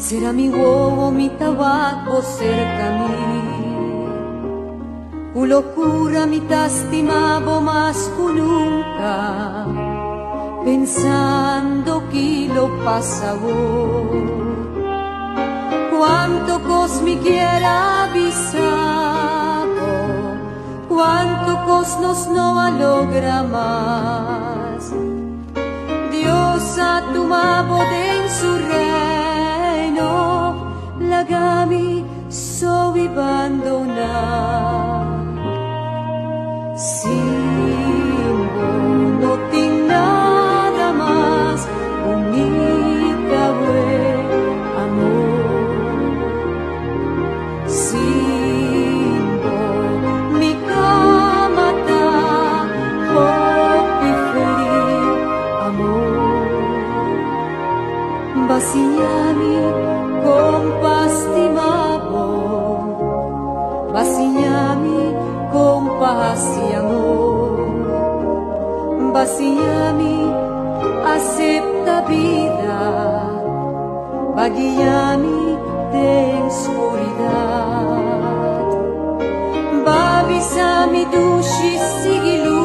Será mi uovo, mi tabaco cerca mí. Locura mi t'astimavo más que nunca, pensando que lo pasavo. Cuánto cos mi quiera avisado, cuánto cos nos no logra más. Dios ha tomado de en su reino, la gami so abandonar. Simbo, no tengo nada más, única buen amor. Simbo, mi cama está poco feliz, amor. Basiñami con pastimabo, basiñami con paz y amor. Basiñami acepta vida, baguiñami de oscuridad. Babisami dushi sigilu.